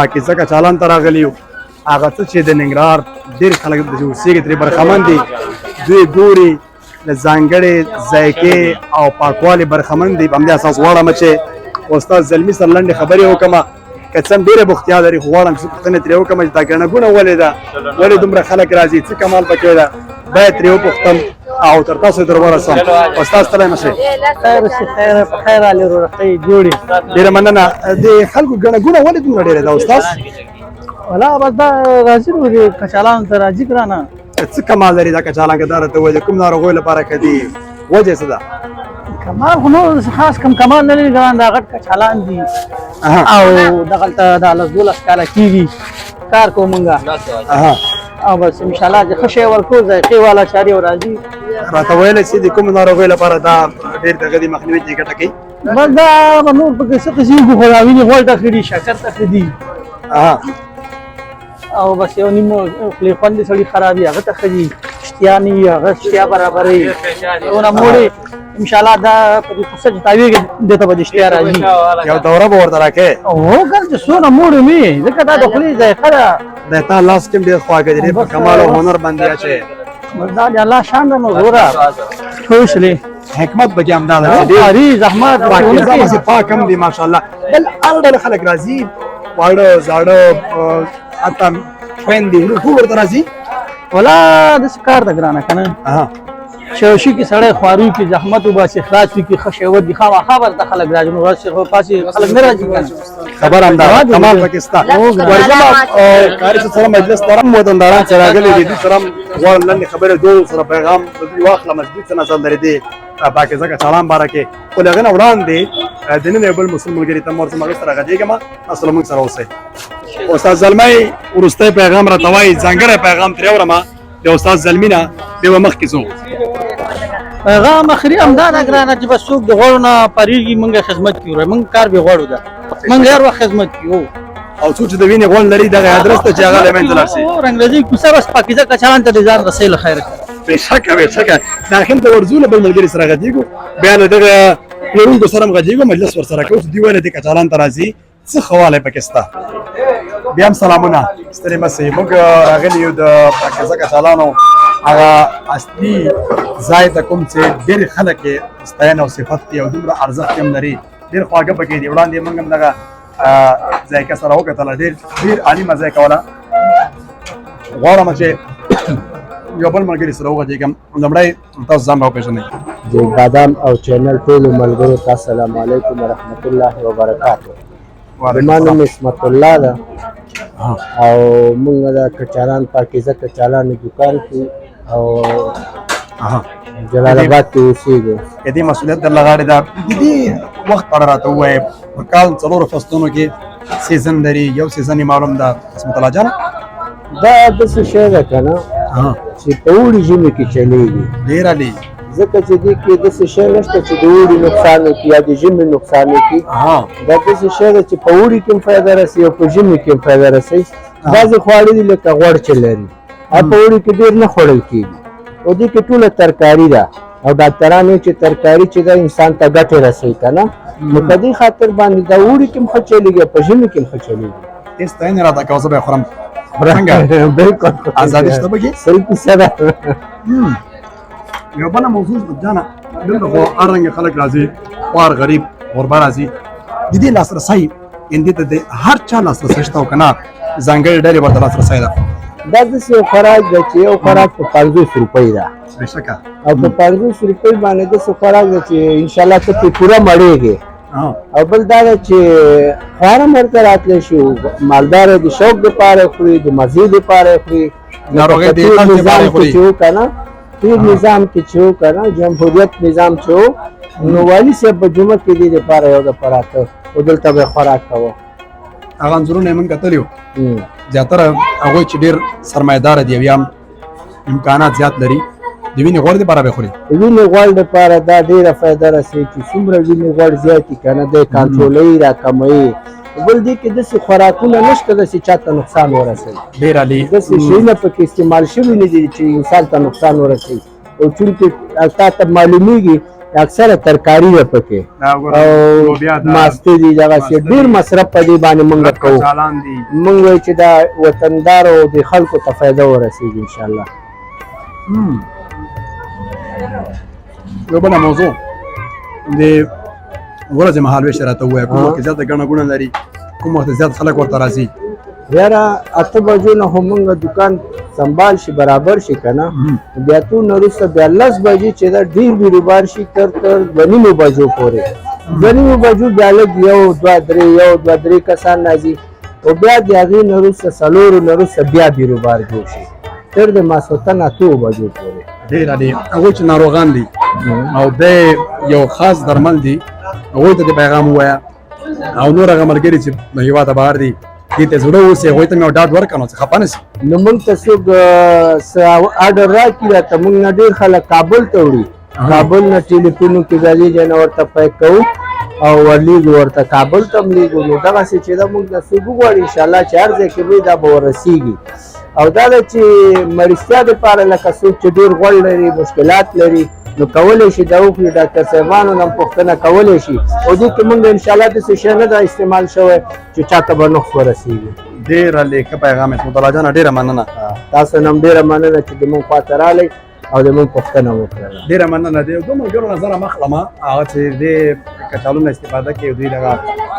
پاکیزه کچالان ته راغلي یو هغه څه چې د ننګرهار ډېر خلک چې اوسېږي ترې برخمن دي دوی ګوري د ځانګړې ذایقې او پاکوالي برخمن دي په همدې اساس غواړم چې استاد زلمي سره لنډې خبرې وکړم که څه هم ډېره بوختیا لري خو غواړم چې پوښتنې ترې وکړم چې دا ګڼه ګوڼه ولې ده ولې دومره خلک راځي څه کمال پکې ده باید ترې وپوښتم او تر تاسو در ورسم استاد ستړی مه شئ خیر اوسې خیر په خیر رالې روغتۍ جوړې ډېره مننه د خلکو ګڼه ګوڼه ولې دومره ډېره ده استاد ولا بس دا راځي نو دې کچالانو ته راځي ګرانه څه کمال لري دا کچالان که دا راته ووایي د کوم ناروغیو لپاره ښه دي وجه څه ده کمال خو نور خاص کم کمال نه لري ګران دا غټ کچالان دي او دغلته دا 12 کاله کېږي کار کوو مونږه او بس انشاءالله چې ښه شی ورکړو ذایقې والا چارې راځي راته ویلی چې د کومو ناروغیو لپاره دا ډېر دغه دي مخنیوي چې ګټه کوي بس دا به نور پکې څه قسم خو دا وینې غوړ ته ښه دي شکر ته ښه دي او بس یو نیمه خولې خوند سړي خراب وي هغه ته ښه دي اشتیا نه وي هغه اشتیا برابروي دونه موړې انشاءالله دا په دې کوڅه چې تاویږي دې ته به د اشتیا راځي یو دوره به ورته راکې هو ګر چې څونه موړې مې ځکه دا د خولې ذایقه ده د تا لاس کې ډېر خواږه دی په کمال او هنر باندې اچي بس دا د الله شان ده نو ګوره خوش لې حکمت به کې همدا ده ډېر زحمت پاکیزه پاک هم دي ماشاءالله بل هر ډول خلک راځي واړه زاړه حتی خویندې ټول ورته راځي ولا داسې کار ده ګرانه که نه شوشي کې سړی خواري کې زحمت وباسي خلاص وي کې ښه شهوت دي خامخا به ته خلک راځي نو ورځ پاسې خلک نه راځي که نه خبر همدا کمال پکې ستا ورځم کاري سره مجلس ته هم وطنداران سره راغلي دي دوی سره هم غواړم نن خبرې دوی سره پیغام د دوی واخله مسجد څه نظر لري دی پاکیزه که چالان باره کې خو له هغه نه وړاندې د نن یو بل مسلم ملګري ته ورته هغې سره غږېږم تاسو له موږ سره اوسئ استاد زلمی وروستی پیغام راته وایي ځانګړی پیغام ترې اورم د استاد زلمي نه بیا به مخکې ځو پیغام اخري همدا ده ګرانه چې بس څوک د غوړو نه پارېږي موږ خدمت کوو موږ کار بې غوړو ده موږ هر وخت خدمت کوو او څوک چې د وینې غوړ لري دغه ادرس ته چې هغه له منځه لاړ شي رنګرېزي کوڅه بس پاکیزه کچالان ته د ځان رسۍ له خیره بېشکه بېشکه داخل ته ورځو له بل ملګري سره غږېږو بیا له دغه پلورونکو سره هم غږېږو مجلس ورسره کوو دوی ولې دې کچالان ته راځي څه ښه والی پکې سته بیا هم سلامونه ستړي مه سئ موږ راغلي یو د پاکیزه کچالانو هغه اصلي ځای ته کوم چې ډېر خلک یې ستاینه او صفت کوي او دومره ارزښت هم لري ډېر خواږه پکې دي وړاندې موږ هم دغه ذایقه سره وکتله ډېر عالمه ذایقه واله غواړم چې یو بل ملګري سره وغږېږم لومړی تاسو ځان راوپېژنئ د بادام او چینل ټولو ملګرو ته السلام علیکم ورحمت الله وبرکاتو زما نوم عصمت الله ده او موږ د کچالان پاکیزه کچالانو دکان کې او جلال آباد کې اوسېږو د دې مسؤلیت درله غاړې ده د دې وخت په اړه راته ووایې په کال څلورو فصلونو کې سیزن لري یو سیزن یې معلوم ده عصمت الله جانه دا داسې شی ده که نه چې په اوړي ژمي کې چلیږي ډېر عالي ځکه چې دې کې داسې شی نشته چې د اوړي نقصان وکړي یا د ژمي نقصان وکړي دا داسې شی ده چې په اوړي کې هم فایده رسوي او په ژمي کې هم فایده رسوي بعضې خواړه دي لکه غوړ چې لري په اوړي کې ډېر نه خوړل کېږي او دې کې ټوله ترکاري ده او ډاکټران وایي چې ترکاري چې ده انسان ته ګټې رسوي که نه نو په دې خاطر باندې دا اوړي کې هم ښه چلېږي په ژمي کې هم ښه چلېږي هېڅ ستاینې راته کوه زه به یې خورم بالکل ازادي شته پکې صحیح کیسه ده یو بله موضوع جانه دلته خو هر رنګه خلک راځي خوار غریب غربه راځي د دې لاسرسی دې ته د هر چا لاسرسی شته او که نه ځانګړې ډلې ورته لاسرسی ده دا داسې یو خوراک ده چې یو خوراک په 50 روپۍ ده بېشکه او په 50 روپۍ باندې داسې خوراک ده چې انشاءالله ته پرې پوره مړېږې او بل دا ده چې خواره مرته راتلی شي مالداره د شوق دپاره خوري د مزې دپاره خوري ناروغۍ د علاج دپاره خوري چې و که نه تېر نظام کې چې و که نه جمهوریت نظام چې و نو والي صاحب په جمعه کې دې دپاره یو دفعه راته او دلته به یې خوراک کوه هغه انځورونه یې موږ کتلي وو زیاتره هغوی چې ډېر سرمایهداره دي او یا امکانات زیات لري د وینې غوړ دپاره به خوري د وینې غوړ دپاره دا ډېره فایده رسوي چې څومره وینې غوړ زیات وي که نه دی کنټرولوي راکموي بل دې کې داسې خوراکونه نشته داسې چاته نقصان ورسوي ډېر عالي داسې شیونه پکې استعمال شوي نه دي چې انسان ته نقصان ورسوي او چونکې تا ته معلومیږي اکثره ترکاري ده پکې او ماسته دي دغسې ډېر مصرف په دې باندې موږ کوو موږ وایو چې دا وطندار او د خلکو ته فایده ورسېږي انشاءالله یو بله موضوع د ورځې مهال ویش راته ووایه کوم وخت کې زیاته ګڼه ګوڼه لري کوم وخت زیات خلک ورته راځي یاره 8 بجو نه خو موږ دکان سنبال شي برابر شي که نه بیا تو نه وروسته بیا 10 بجې چې دا ډېر بیروبار شي تر 2:30 بجو پورې 2:30 بجو بیا لږ یو دوه درې کسان راځي او بیا د هغې نه وروسته 4 نه وروسته بیا بیروبار جوړ شي تر د ماسخوتن 8 بجو پورې ډېر عالي هغوی چې ناروغان دي او د یو خاص درمل دي هغوی ته د پیغام ووایه او نور هغه ملګري چې هېواده بهر دي دې ته زړه اوسي هغوی ته مې یو ډاډ ورکړه نو څه خفه نه شي نو موږ ته څوک اډر راکړي راته موږ نه ډېر خلک کابل ته وړي کابل نه ټلیفون کې غالي جن ورته پیک کوو او ورلیږو ورته کابل ته هم لیږو. نو دغسې چې دا موږ نصیب وغواړي انشاءالله چې هر ځای کې وي دا به ورسېږي. او دا ده چې مریضتیا دپاره لکه څوک چې ډېر غوړ لري مشکلات لري نو کولی شي دا وکړي. ډاکټر صاحبانو نه هم پوښتنه کولی شي او دې کې موږ انشاءالله داسې شی نه ده استعمال شوی چې چاته به نقص ورسېږي. ډېره لیکه پیغام اسمت الله جانه ډېره مننه. تاسو نه هم ډېره مننه چې زموږ خواته راغلی او زموږ پوښتنه وکړله. ډېره مننه. د دوه ملګرو نظر هم اخلم هغه چې دې کچالو نه استفاده کوي دوی دغه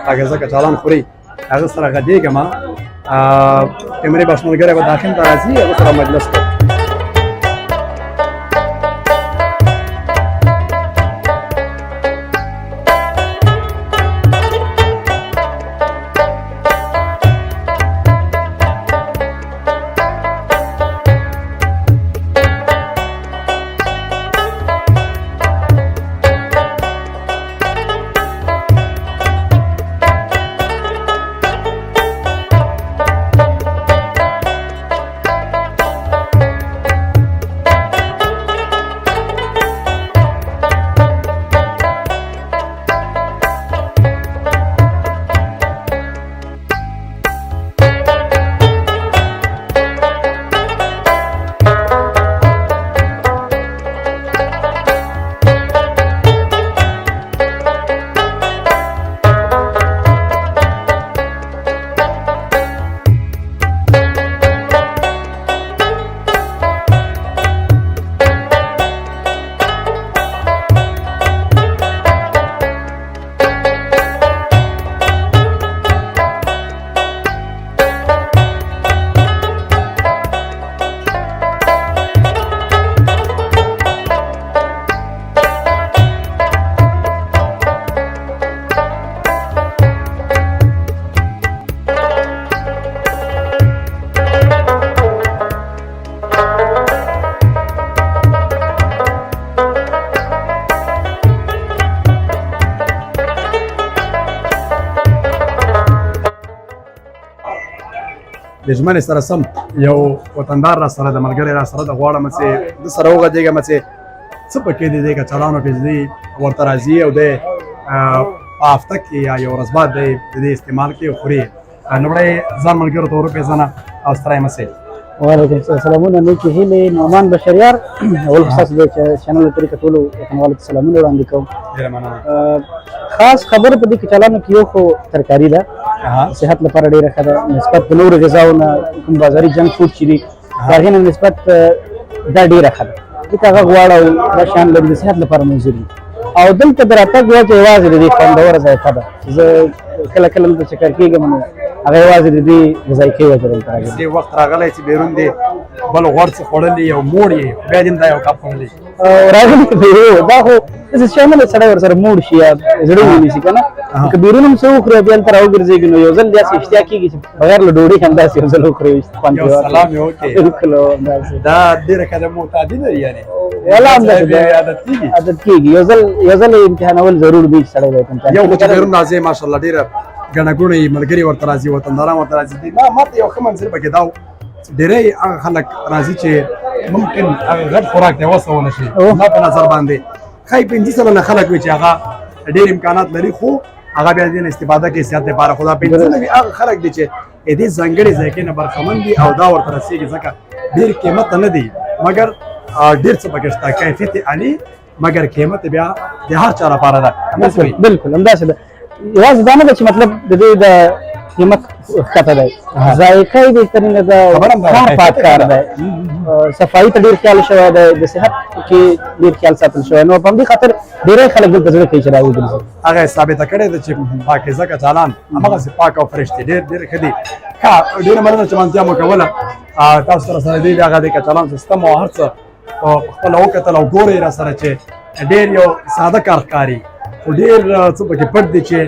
کاغذه کچالان خوري هغه سره غږېږم کیمرې باش ملګری به داخل ته راځي هغه سره مجلس کوي. د ژمنې سره سم یو وطندار را سره د ملګری را سره د غواړم چې د سره وغږېږم چې څه پکې دي دې کچالانو کې چې ورته راځي او د په هفته کې یا یو ورځ بعد د دې استعمال کې خوري. لومړی ځان ملګرو ته وروپېژنه او ستړی مه سئ. وعلیکم سلامونه نیکې هیلې نعمان بشریار اول خاص د چینل له طریقه ټولو وطنوالو ته سلامونه وړاندې کوم. ډېره مننه. خاص خبره په دې کچالانو کې یو خو ترکاري ده صحت لپاره ډېره ښه ده نسبت د نورو غذاو نه کوم بازاري جنک فوډ چې دي د هغې نه نسبت دا ډېره ښه ده ځکه هغه غواړه او دا شیان لري د صحت لپاره مضر دي. او دلته د راتګ وجه یوازې د دې خوندوره ذایقه ده. زه کله کله دلته چکر کېږم نو هغه یوازې د دې د ذایقې وجه دلته راځم. دې وخت راغلی چې بیرون دی بل غوړ څه خوړلي یو موړ یې بیا دې هم دا یو کپ خوړلی راغلی دا خو داسې شی نه ده سړی ورسره موړ شي یا زړه ونیسي که نه که بیرون هم څه وخوري بیا هلته راوګرځېږي نو یو ځل داسې اشتیا کېږي چې بغیر له ډوډۍ همداسې یو ځل وخوري خوند یو سلام یې وکړې. بالکل همداسې دا ډېره ښه ده معتادي لري یعنې والله همداسې عادت کېږي عادت کېږي یو ځل امتحانول ضرور دی چې سړی به امتحان یو خو چې بیرون راځي ماشاءالله ډېره ګڼه ګوڼه یې ملګري ورته راځي وطنداران ورته راځي. ما ته یو ښه منظر پکې دا و ډېری هغه خلک راځي چې ممکن هغه غټ خوراک ته وسوله شي زما په نظر باندې ښایي 50 سلنه خلک وي چې هغه ډېر امکانات لري خو هغه بیا دې نه استفاده کوي صحت لپاره. خو دا 50 سلنه هغه خلک دي چې دې ځانګړې ذایقې نه برخمن دي او دا ورته رسېږي ځکه ډېر قیمت نه دی مګر ډېر څه پکې شته کیفیت عالي مګر قیمت بیا د هر چا لپاره ده. بالکل همداسې ده. یوازې دا نه ده چې مطلب د دې د قیمت ښکته دی ذایقه یې بهترینه ده کار پات کار دی صفایي ته ډېر خیال شوی دی د صحت کې ډېر خیال ساتل شوی نو په همدې خاطر ډېری خلک دلته زړه کوي چې راوګرځي. هغه ثابته کړې ده چې پاکیزه کچالان هماغسې پاک او فرش دي ډېر ښه دي. ښه ډېره مننه چې منتیا مو کوله تاسو سره دی هغه د کچالان سیستم او هر څه خپله وکتل او ګورئ را سره چې ډېر یو ساده کار ښکاري خو ډېر څه پکې پټ دي چې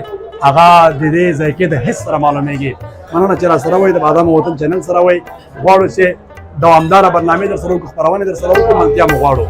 هغه د دې ذایقې د حس سره معلومیږي. مننه چې را سره وئ د بادام وطن چینل سره وئ غواړو چې دوامداره برنامې در سره وکړو خپرونې در سره وکړو منتیا مو غواړو.